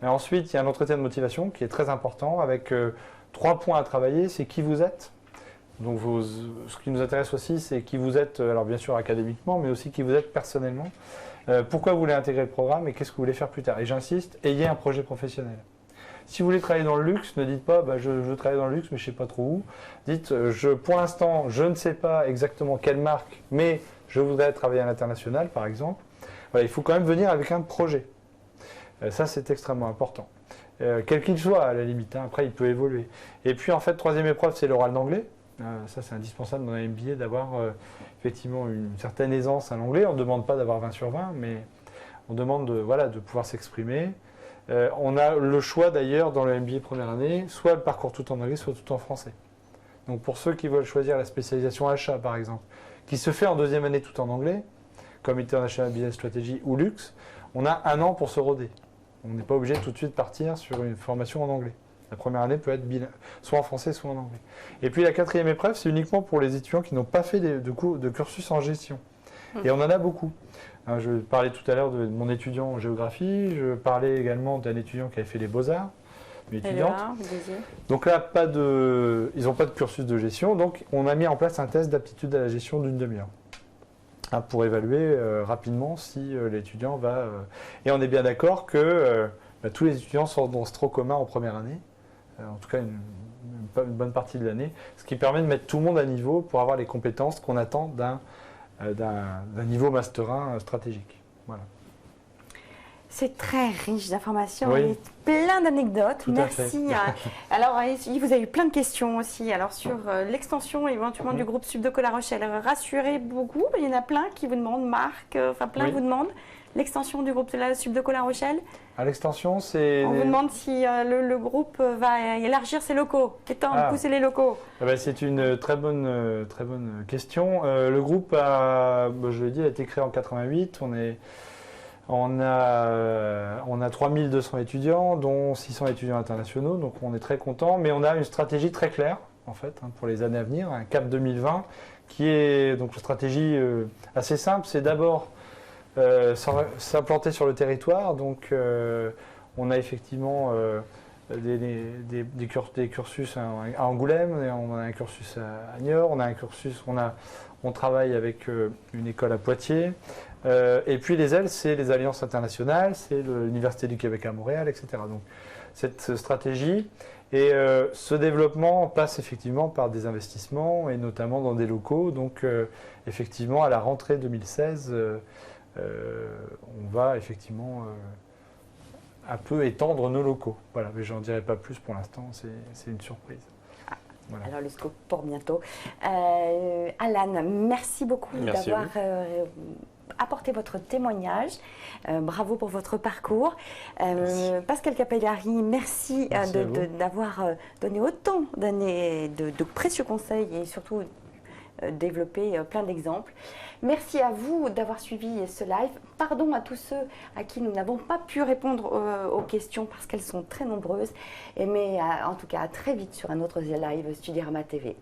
Speaker 2: Et ensuite, il y a un entretien de motivation qui est très important avec 3 points à travailler, c'est qui vous êtes. Donc ce qui nous intéresse aussi, c'est qui vous êtes, alors bien sûr académiquement, mais aussi qui vous êtes personnellement. Pourquoi vous voulez intégrer le programme et qu'est-ce que vous voulez faire plus tard. Et j'insiste, ayez un projet professionnel. Si vous voulez travailler dans le luxe, ne dites pas je veux travailler dans le luxe mais je ne sais pas trop où. Dites pour l'instant, je ne sais pas exactement quelle marque, mais je voudrais travailler à l'international par exemple. Voilà, il faut quand même venir avec un projet. Ça, c'est extrêmement important. Quel qu'il soit, à la limite. Hein. Après, il peut évoluer. Et puis, en fait, 3e épreuve, c'est l'oral d'anglais. Ça, c'est indispensable dans un MBA d'avoir effectivement une certaine aisance à l'anglais. On ne demande pas d'avoir 20 sur 20, mais on demande de pouvoir s'exprimer. On a le choix, d'ailleurs, dans le MBA première année, soit le parcours tout en anglais, soit tout en français. Donc, pour ceux qui veulent choisir la spécialisation achat, par exemple, qui se fait en 2e année tout en anglais, comme International Business Strategy ou Luxe, on a 1 an pour se roder. On n'est pas obligé tout de suite de partir sur une formation en anglais. La première année peut être soit en français, soit en anglais. Et puis la 4e épreuve, c'est uniquement pour les étudiants qui n'ont pas fait de cursus en gestion. Et on en a beaucoup. Je parlais tout à l'heure de mon étudiant en géographie, je parlais également d'un étudiant qui avait fait les beaux-arts, une étudiante. Donc là, ils n'ont pas de cursus de gestion, donc on a mis en place un test d'aptitude à la gestion d'1 demi-heure. Pour évaluer rapidement si l'étudiant va... Et on est bien d'accord que tous les étudiants sortent dans ce tronc commun en première année, en tout cas une bonne partie de l'année, ce qui permet de mettre tout le monde à niveau pour avoir les compétences qu'on attend d'un niveau Master 1 stratégique. Voilà.
Speaker 1: C'est très riche d'informations
Speaker 2: Oui.
Speaker 1: et plein d'anecdotes.
Speaker 2: Tout à fait.
Speaker 1: Merci. Alors, vous avez eu plein de questions aussi. Alors, sur l'extension éventuellement du groupe Subdeco La Rochelle, rassurez beaucoup. Il y en a plein qui vous demandent, Marc, plein vous demandent l'extension du groupe Subdeco La Rochelle.
Speaker 2: À l'extension, c'est...
Speaker 1: On vous demande si le groupe va élargir ses locaux. Quel temps de pousser les locaux?
Speaker 2: C'est une très bonne question. Le groupe, je l'ai dit, a été créé en 88. On a 3200 étudiants, dont 600 étudiants internationaux, donc on est très content. Mais on a une stratégie très claire, en fait, pour les années à venir, un CAP 2020, qui est donc une stratégie assez simple. C'est d'abord s'implanter sur le territoire. Donc on a effectivement des cursus à Angoulême, on a un cursus à Niort, on travaille avec une école à Poitiers. Et puis les ailes, c'est les alliances internationales, c'est l'Université du Québec à Montréal, etc. Donc cette stratégie et ce développement passe effectivement par des investissements et notamment dans des locaux. Donc effectivement, à la rentrée 2016, on va effectivement un peu étendre nos locaux. Voilà, mais j'en dirai pas plus pour l'instant, c'est une surprise.
Speaker 1: Voilà. Alors le scoop pour bientôt. Alan, merci beaucoup d'avoir apporté votre témoignage. Bravo pour votre parcours. Pascal Capellari, merci d'avoir donné autant de précieux conseils et surtout développer plein d'exemples. Merci à vous d'avoir suivi ce live. Pardon à tous ceux à qui nous n'avons pas pu répondre aux questions parce qu'elles sont très nombreuses. Mais en tout cas, à très vite sur un autre live Studyrama TV.